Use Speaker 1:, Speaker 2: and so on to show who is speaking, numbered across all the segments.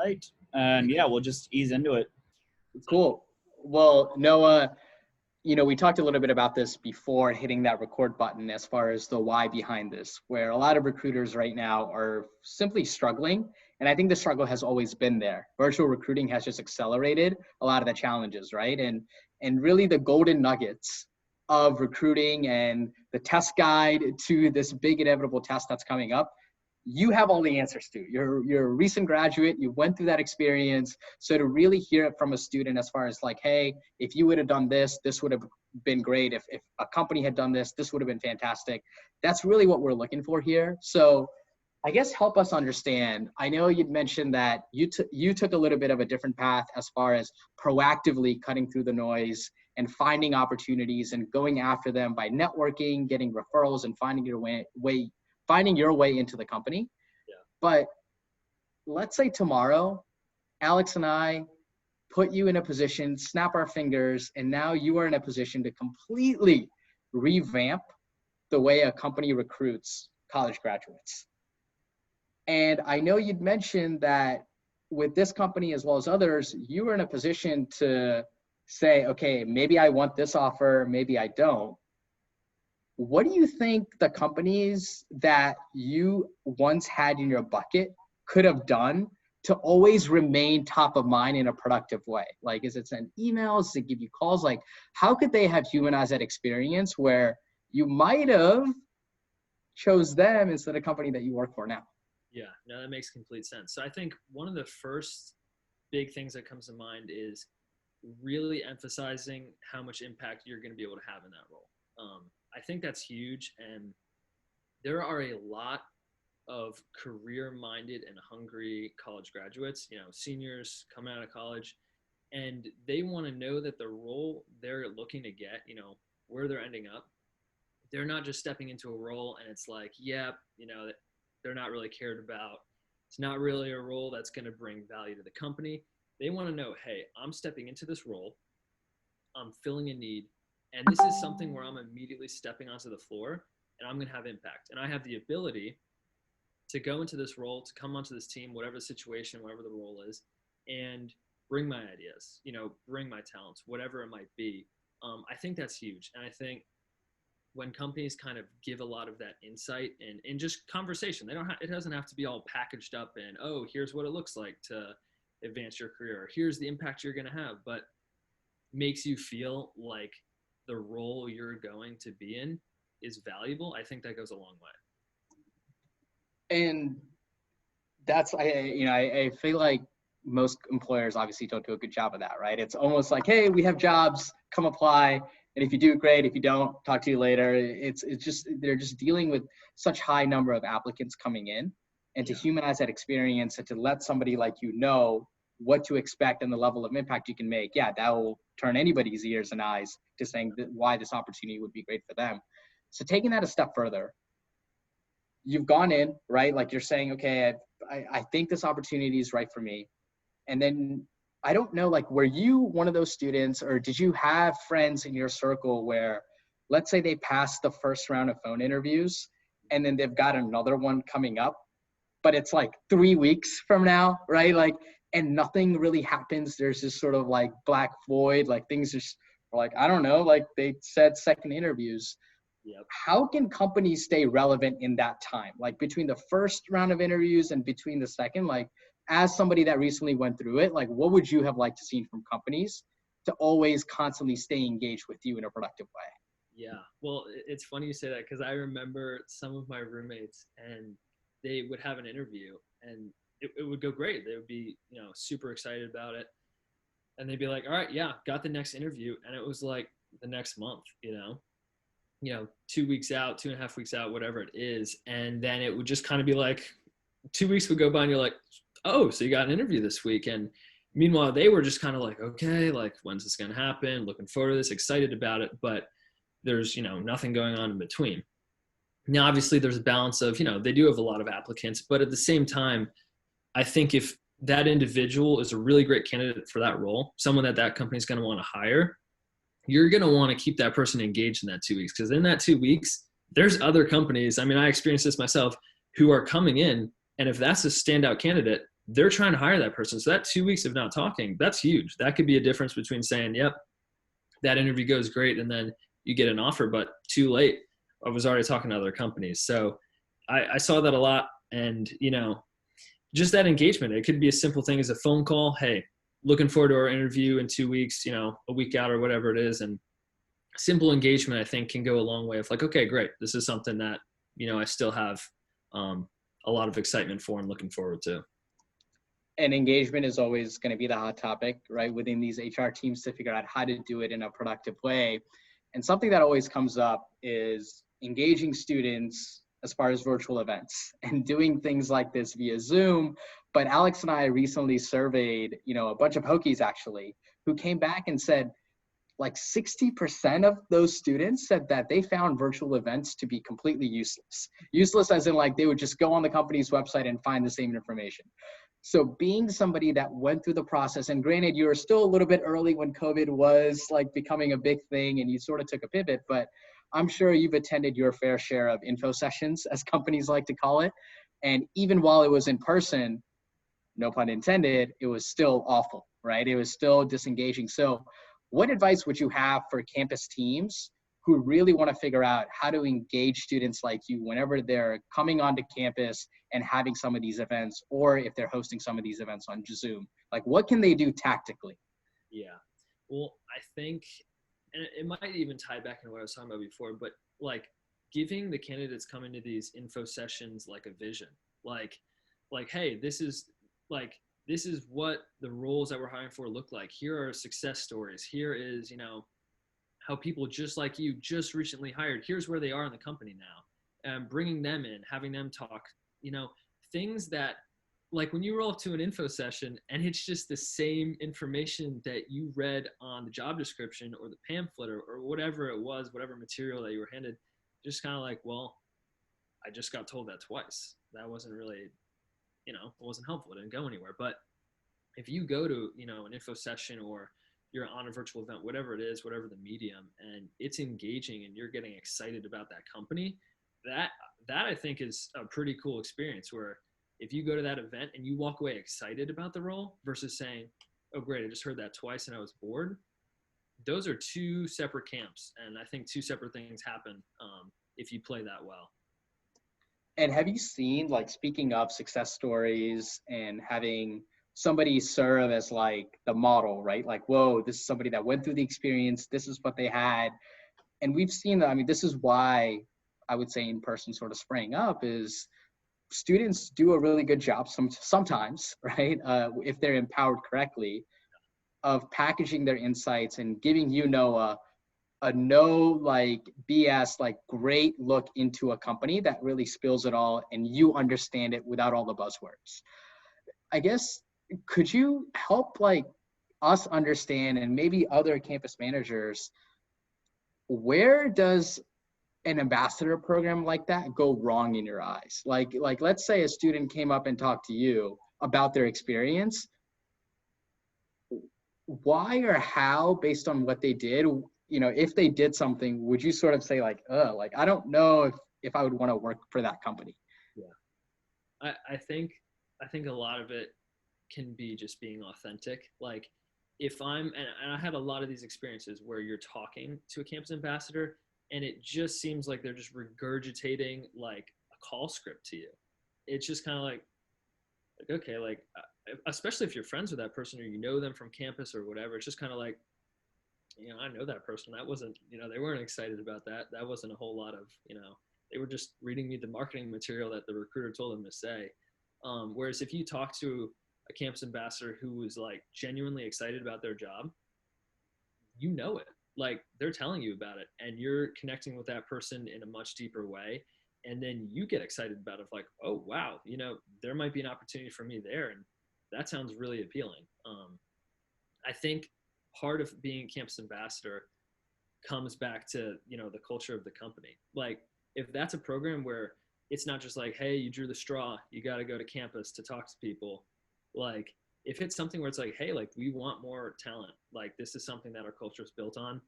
Speaker 1: right. And yeah, we'll just ease into it.
Speaker 2: Cool. Well, Noah, we talked a little bit about this before hitting that record button as far as the why behind this, where a lot of recruiters right now are simply struggling. And I think the struggle has always been there. Virtual recruiting has just accelerated a lot of the challenges, right? And really the golden nuggets of recruiting and the test guide to this big inevitable test that's coming up, you have all the answers to. You're a recent graduate, you went through that experience. So to really hear it from a student as far as like, hey, if you would have done this, this would have been great. If a company had done this, this would have been fantastic. That's really what we're looking for here. So I guess help us understand. I know you'd mentioned that you took a little bit of a different path as far as proactively cutting through the noise and finding opportunities and going after them by networking, getting referrals, and finding your way into the company.
Speaker 3: Yeah.
Speaker 2: But let's say tomorrow, Alex and I put you in a position, snap our fingers, and now you are in a position to completely revamp the way a company recruits college graduates. And I know you'd mentioned that with this company as well as others, you were in a position to say, okay, maybe I want this offer, maybe I don't. What do you think the companies that you once had in your bucket could have done to always remain top of mind in a productive way? Like, is it send emails? Does it give you calls? Like, how could they have humanized that experience where you might have chose them instead of the company that you work for now?
Speaker 3: Yeah, no, that makes complete sense. So I think one of the first big things that comes to mind is really emphasizing how much impact you're going to be able to have in that role. I think that's huge. And there are a lot of career-minded and hungry college graduates, seniors coming out of college, and they want to know that the role they're looking to get, where they're ending up, they're not just stepping into a role and it's like, they're not really cared about. It's not really a role that's going to bring value to the company. They want to know, hey, I'm stepping into this role. I'm filling a need. And this is something where I'm immediately stepping onto the floor and I'm going to have impact. And I have the ability to go into this role, to come onto this team, whatever the situation, whatever the role is, and bring my ideas, bring my talents, whatever it might be. I think that's huge. And I think when companies kind of give a lot of that insight and just conversation, it doesn't have to be all packaged up and, oh, here's what it looks like to advance your career. Here's the impact you're going to have, but makes you feel like the role you're going to be in is valuable. I think that goes a long way.
Speaker 2: And that's, I feel like most employers obviously don't do a good job of that, right? It's almost like, hey, we have jobs, come apply. And if you do, great. If you don't, talk to you later. It's just, they're just dealing with such high number of applicants coming in, and to humanize that experience and to let somebody like know what to expect and the level of impact you can make. Yeah, that will turn anybody's ears and eyes to saying why this opportunity would be great for them. So taking that a step further, you've gone in, right? Like you're saying, okay, I think this opportunity is right for me. And then I don't know, like, were you one of those students, or did you have friends in your circle where, let's say they passed the first round of phone interviews and then they've got another one coming up, but it's like 3 weeks from now, right? Like, and nothing really happens. There's this sort of like black void, like things just are like, I don't know, like they said second interviews.
Speaker 3: Yep.
Speaker 2: How can companies stay relevant in that time? Like between the first round of interviews and between the second, like as somebody that recently went through it, like what would you have liked to see from companies to always constantly stay engaged with you in a productive way?
Speaker 3: Yeah, well, it's funny you say that because I remember some of my roommates and they would have an interview and it would go great. They would be, super excited about it. And they'd be like, all right, yeah, got the next interview. And it was like the next month, 2 weeks out, 2.5 weeks out, whatever it is. And then it would just kind of be like 2 weeks would go by and you're like, oh, so you got an interview this week. And meanwhile, they were just kind of like, okay, like when's this going to happen? Looking forward to this, excited about it. But there's, nothing going on in between. Now, obviously there's a balance of, they do have a lot of applicants, but at the same time, I think if that individual is a really great candidate for that role, someone that company is going to want to hire, you're going to want to keep that person engaged in that 2 weeks. Because in that 2 weeks, there's other companies. I mean, I experienced this myself, who are coming in. And if that's a standout candidate, they're trying to hire that person. So that 2 weeks of not talking, that's huge. That could be a difference between saying, yep, that interview goes great, and then you get an offer, but too late. I was already talking to other companies. So I saw that a lot. And, just that engagement, it could be a simple thing as a phone call. Hey, looking forward to our interview in 2 weeks, a week out or whatever it is. And simple engagement, I think, can go a long way of like, okay, great. This is something that, I still have a lot of excitement for and looking forward to.
Speaker 2: And engagement is always going to be the hot topic, right, within these HR teams to figure out how to do it in a productive way. And something that always comes up is engaging students as far as virtual events and doing things like this via Zoom. But Alex and I recently surveyed, a bunch of Hokies actually, who came back and said, like 60% of those students said that they found virtual events to be completely useless. Useless as in like they would just go on the company's website and find the same information. So being somebody that went through the process, and granted, you were still a little bit early when COVID was like becoming a big thing and you sort of took a pivot, but I'm sure you've attended your fair share of info sessions, as companies like to call it. And even while it was in person, no pun intended, it was still awful, right? It was still disengaging. So what advice would you have for campus teams who really want to figure out how to engage students like you whenever they're coming onto campus and having some of these events, or if they're hosting some of these events on Zoom? Like, what can they do tactically?
Speaker 3: Yeah. Well, I think, and it might even tie back into what I was talking about before, but like giving the candidates coming to these info sessions like a vision, like, hey, this is what the roles that we're hiring for look like. Here are success stories. Here is, how people just like you just recently hired. Here's where they are in the company now. And bringing them in, having them talk, things that, like when you roll up to an info session and it's just the same information that you read on the job description or the pamphlet or whatever it was, whatever material that you were handed, just kind of like, well, I just got told that twice. That wasn't really, it wasn't helpful. It didn't go anywhere. But if you go to, an info session or you're on a virtual event, whatever it is, whatever the medium, and it's engaging and you're getting excited about that company, that I think is a pretty cool experience where if you go to that event and you walk away excited about the role versus saying, oh, great, I just heard that twice and I was bored. Those are two separate camps. And I think two separate things happen if you play that well.
Speaker 2: And have you seen, like, speaking of success stories and having somebody serve as like the model, right? Like, whoa, this is somebody that went through the experience. This is what they had. And we've seen that. I mean, this is why I would say in person sort of spraying up is students do a really good job sometimes, right? If they're empowered correctly, of packaging their insights and giving a no like BS, like great look into a company that really spills it all and you understand it without all the buzzwords. I guess, could you help like us understand, and maybe other campus managers, where does an ambassador program like that go wrong in your eyes? Like let's say a student came up and talked to you about their experience. Why or how, based on what they did, if they did something, would you sort of say like, like, I don't know if I would want to work for that company?
Speaker 3: Yeah. I think a lot of it can be just being authentic. Like if and I had a lot of these experiences where you're talking to a campus ambassador and it just seems like they're just regurgitating like a call script to you. It's just kind of like, okay, like, especially if you're friends with that person or you know them from campus or whatever, it's just kind of like, I know that person. That wasn't, they weren't excited about that. That wasn't a whole lot of, they were just reading me the marketing material that the recruiter told them to say. Whereas if you talk to a campus ambassador who was like genuinely excited about their job, it. Like they're telling you about it and you're connecting with that person in a much deeper way. And then you get excited about it, like, oh, wow, there might be an opportunity for me there. And that sounds really appealing. I think part of being a campus ambassador comes back to, the culture of the company. Like if that's a program where it's not just like, hey, you drew the straw, you got to go to campus to talk to people. Like if it's something where it's like, hey, like we want more talent, like this is something that our culture is built on,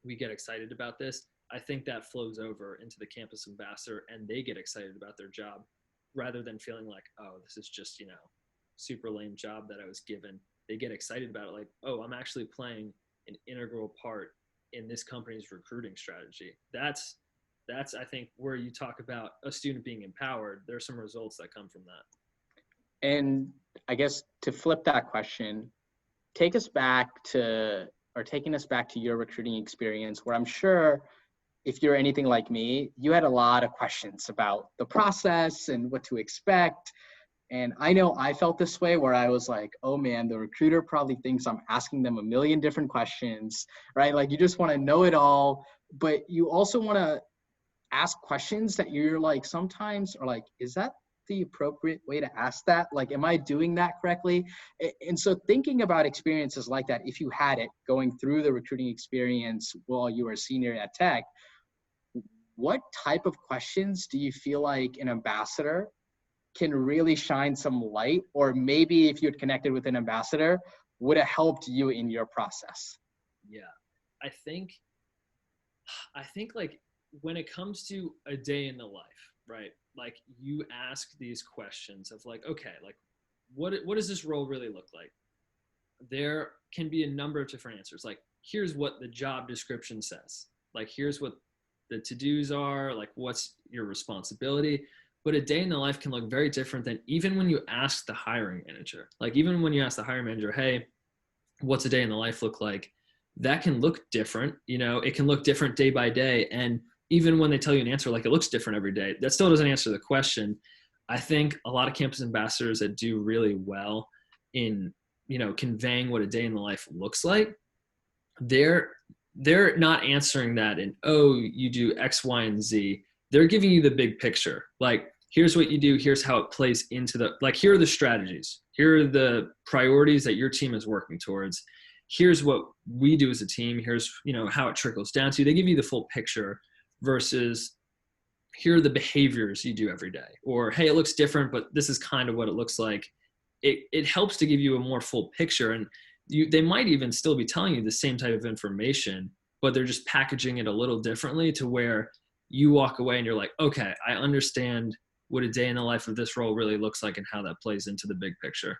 Speaker 3: we get excited about this, I think that flows over into the campus ambassador and they get excited about their job rather than feeling like, oh, this is just, super lame job that I was given, they get excited about it. Like, oh, I'm actually playing an integral part in this company's recruiting strategy. That's I think where you talk about a student being empowered, there's some results that come from that.
Speaker 2: And I guess to flip that question, taking us back to your recruiting experience, where I'm sure if you're anything like me, you had a lot of questions about the process and what to expect. And I know I felt this way where I was like, oh man, the recruiter probably thinks I'm asking them a million different questions, right? Like you just want to know it all, but you also want to ask questions that you're like sometimes are like, is that the appropriate way to ask that? Like, am I doing that correctly? And so thinking about experiences like that, if you had it going through the recruiting experience while you were a senior at Tech, what type of questions do you feel like an ambassador can really shine some light, or maybe if you had connected with an ambassador, would have helped you in your process?
Speaker 3: Yeah, I think like when it comes to a day in the life, right? Like you ask these questions of like, okay, like what does this role really look like? There can be a number of different answers. Like here's what the job description says. Like here's what the to-dos are, like what's your responsibility. But a day in the life can look very different than even when you ask the hiring manager. Like even when you ask the hiring manager, hey, what's a day in the life look like? That can look different. You know, it can look different day by day. And even when they tell you an answer, like it looks different every day, that still doesn't answer the question. I think a lot of campus ambassadors that do really well in, you know, conveying what a day in the life looks like, they're not answering that in, oh, you do X, Y, and Z. They're giving you the big picture. Like, here's what you do. Here's how it plays into the, like, here are the strategies. Here are the priorities that your team is working towards. Here's what we do as a team. Here's, you know, how it trickles down to you. They give you the full picture versus here are the behaviors you do every day. Or, hey, it looks different, but this is kind of what it looks like. It helps to give you a more full picture. And they might even still be telling you the same type of information, but they're just packaging it a little differently to where you walk away and you're like, okay, I understand what a day in the life of this role really looks like and how that plays into the big picture.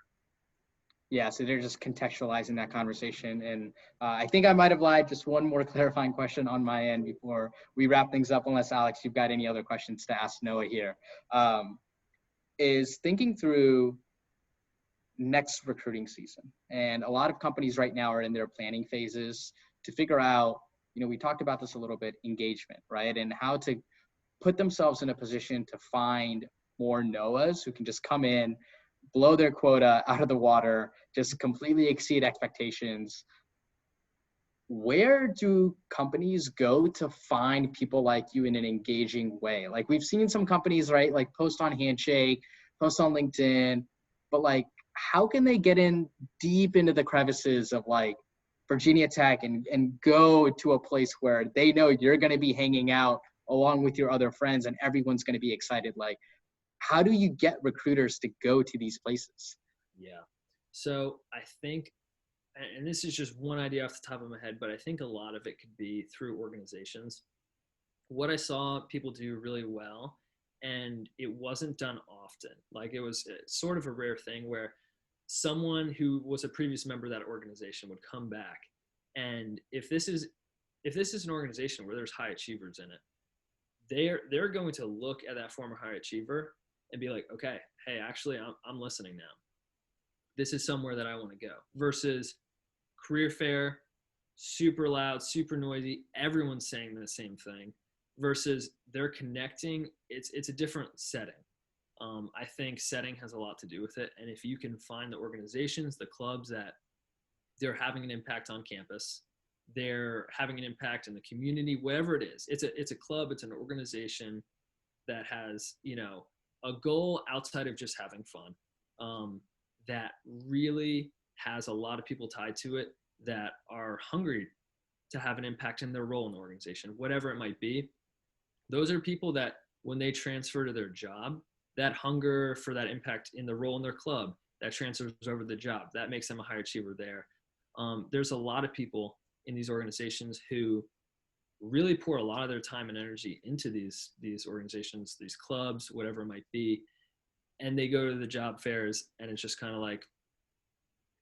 Speaker 2: Yeah, so they're just contextualizing that conversation. And I think I might have lied. Just one more clarifying question on my end before we wrap things up, unless Alex, you've got any other questions to ask Noah here, is thinking through next recruiting season. And a lot of companies right now are in their planning phases to figure out, you know, we talked about this a little bit, engagement, right? And how to put themselves in a position to find more Noahs who can just come in, blow their quota out of the water, just completely exceed expectations. Where do companies go to find people like you in an engaging way? Like we've seen some companies, right, like post on Handshake, post on LinkedIn, but like, how can they get in deep into the crevices of like Virginia Tech and go to a place where they know you're going to be hanging out along with your other friends and everyone's going to be excited? Like, how do you get recruiters to go to these places?
Speaker 3: Yeah. So I think, and this is just one idea off the top of my head, but I think a lot of it could be through organizations. What I saw people do really well, and it wasn't done often. Like it was sort of a rare thing where someone who was a previous member of that organization would come back. And if this is an organization where there's high achievers in it, they're going to look at that former high achiever and be like, okay, hey, actually, I'm listening now. This is somewhere that I want to go. Versus career fair, super loud, super noisy, everyone's saying the same thing. Versus they're connecting, it's a different setting. I think setting has a lot to do with it. And if you can find the organizations, the clubs that they're having an impact on campus, they're having an impact in the community, whatever it is, it's a club, it's an organization that has, you know, a goal outside of just having fun, that really has a lot of people tied to it that are hungry to have an impact in their role in the organization, whatever it might be. Those are people that when they transfer to their job, that hunger for that impact in the role in their club, that transfers over the job, that makes them a high achiever there. There's a lot of people in these organizations who really pour a lot of their time and energy into these organizations, these clubs, whatever it might be. and they go to the job fairs and it's just kind of like,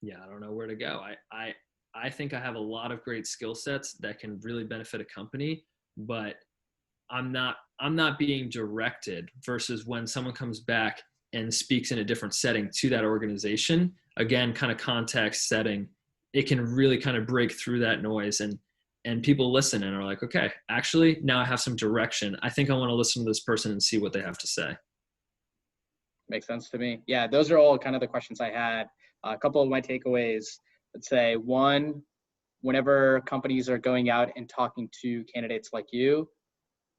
Speaker 3: yeah, I don't know where to go. I think I have a lot of great skill sets that can really benefit a company, but I'm not being directed, versus when someone comes back and speaks in a different setting to that organization, again, kind of context setting, it can really kind of break through that noise, and people listen and are like, okay, actually now I have some direction. I think I want to listen to this person and see what they have to say.
Speaker 2: Makes sense to me. Yeah, those are all kind of the questions I had. A couple of my takeaways, let's say one, whenever companies are going out and talking to candidates like you,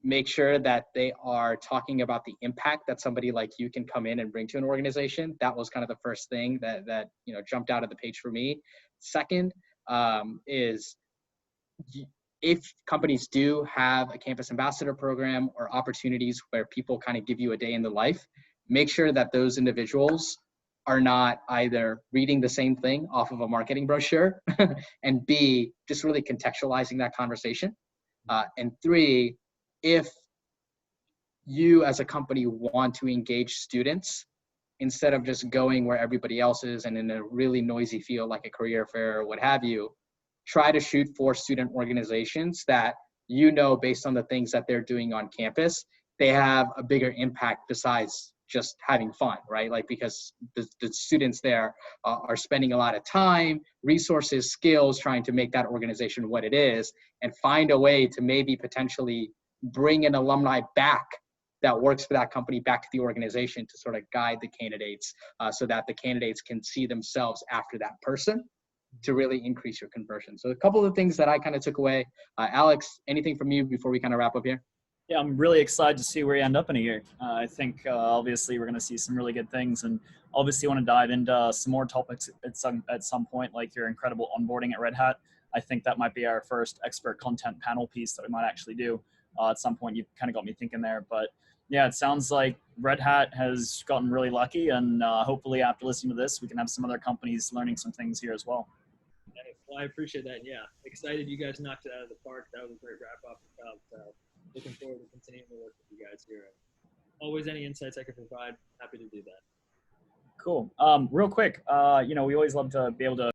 Speaker 2: make sure that they are talking about the impact that somebody like you can come in and bring to an organization. That was kind of the first thing that jumped out of the page for me. Second, is if companies do have a campus ambassador program or opportunities where people kind of give you a day in the life, make sure that those individuals are not either reading the same thing off of a marketing brochure and B, just really contextualizing that conversation. And three, if you as a company want to engage students, instead of just going where everybody else is and in a really noisy field like a career fair or what have you, try to shoot for student organizations that, based on the things that they're doing on campus, they have a bigger impact besides just having fun, right? Like, because the students there are spending a lot of time, resources, skills, trying to make that organization what it is, and find a way to maybe potentially bring an alumni back that works for that company back to the organization to sort of guide the candidates, so that the candidates can see themselves after that person to really increase your conversion. So a couple of things that I kind of took away. Alex, anything from you before we kind of wrap up here?
Speaker 1: Yeah, I'm really excited to see where you end up in a year. I think obviously we're going to see some really good things, and obviously want to dive into some more topics at some point, like your incredible onboarding at Red Hat. I think that might be our first expert content panel piece that we might actually do at some point. You kind of got me thinking there, but yeah, it sounds like Red Hat has gotten really lucky, and hopefully after listening to this, we can have some other companies learning some things here as well.
Speaker 3: Well, I appreciate that. Yeah, excited you guys knocked it out of the park. That was a great wrap up. Looking forward to continuing to work with you guys here. Always any insights I can provide, happy to do that.
Speaker 1: Cool. Real quick, we always love to be able to